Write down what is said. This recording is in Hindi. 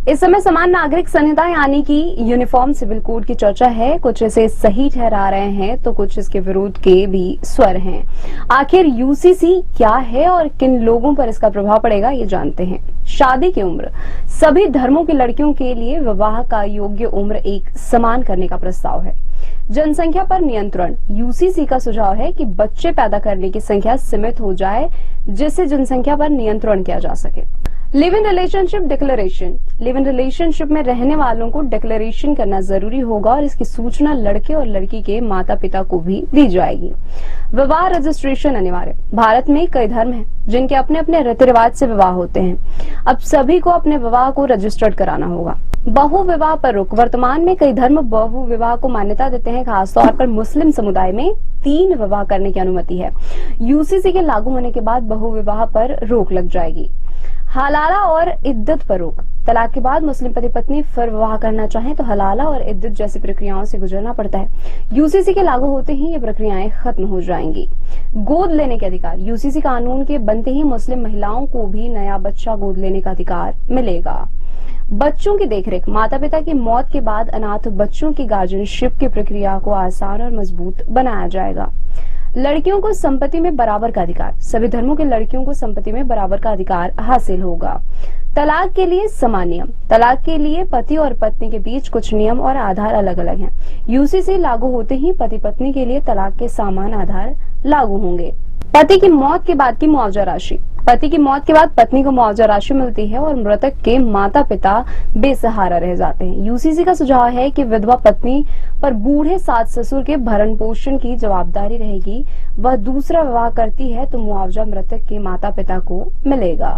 इस समय समान नागरिक संहिता यानी कि यूनिफॉर्म सिविल कोड की चर्चा है। कुछ इसे सही ठहरा रहे हैं तो कुछ इसके विरोध के भी स्वर हैं। आखिर यूसीसी क्या है और किन लोगों पर इसका प्रभाव पड़ेगा, ये जानते हैं। शादी की उम्र, सभी धर्मों की लड़कियों के लिए विवाह का योग्य उम्र एक समान करने का प्रस्ताव है। जनसंख्या पर नियंत्रण, यूसीसी का सुझाव है कि बच्चे पैदा करने की संख्या सीमित हो जाए जिससे जनसंख्या पर नियंत्रण किया जा सके। Live in relationship declaration, live in relationship में रहने वालों को डिक्लेरेशन करना जरूरी होगा और इसकी सूचना लड़के और लड़की के माता पिता को भी दी जाएगी। विवाह रजिस्ट्रेशन अनिवार्य, भारत में कई धर्म हैं जिनके अपने अपने रीति रिवाज से विवाह होते हैं। अब सभी को अपने विवाह को रजिस्टर्ड कराना होगा। बहु विवाह पर रोक, वर्तमान में कई धर्म बहु विवाह को मान्यता देते हैं। खासतौर पर मुस्लिम समुदाय में 3 विवाह करने की अनुमति है। यूसीसी के लागू होने के बाद बहु विवाह पर रोक लग जाएगी। हलाला और इद्दत पर रोक, तलाक के बाद मुस्लिम पति पत्नी फिर विवाह करना चाहें तो हलाला और इद्दत जैसी प्रक्रियाओं से गुजरना पड़ता है। यूसीसी के लागू होते ही ये प्रक्रियाएं खत्म हो जाएंगी। गोद लेने के अधिकार, यूसीसी कानून के बनते ही मुस्लिम महिलाओं को भी नया बच्चा गोद लेने का अधिकार मिलेगा। बच्चों की देखरेख, माता पिता की मौत के बाद अनाथ बच्चों की गार्जियनशिप की प्रक्रिया को आसान और मजबूत बनाया जाएगा। लड़कियों को संपत्ति में बराबर का अधिकार, सभी धर्मों के लड़कियों को संपत्ति में बराबर का अधिकार हासिल होगा। तलाक के लिए समान नियम, तलाक के लिए पति और पत्नी के बीच कुछ नियम और आधार अलग अलग हैं। यूसीसी लागू होते ही पति पत्नी के लिए तलाक के समान आधार लागू होंगे। पति की मौत के बाद की मुआवजा राशि, पति की मौत के बाद पत्नी को मुआवजा राशि मिलती है और मृतक के माता पिता बेसहारा रह जाते हैं। यूसीसी का सुझाव है कि विधवा पत्नी पर बूढ़े सास ससुर के भरण पोषण की जवाबदारी रहेगी। वह दूसरा विवाह करती है तो मुआवजा मृतक के माता पिता को मिलेगा।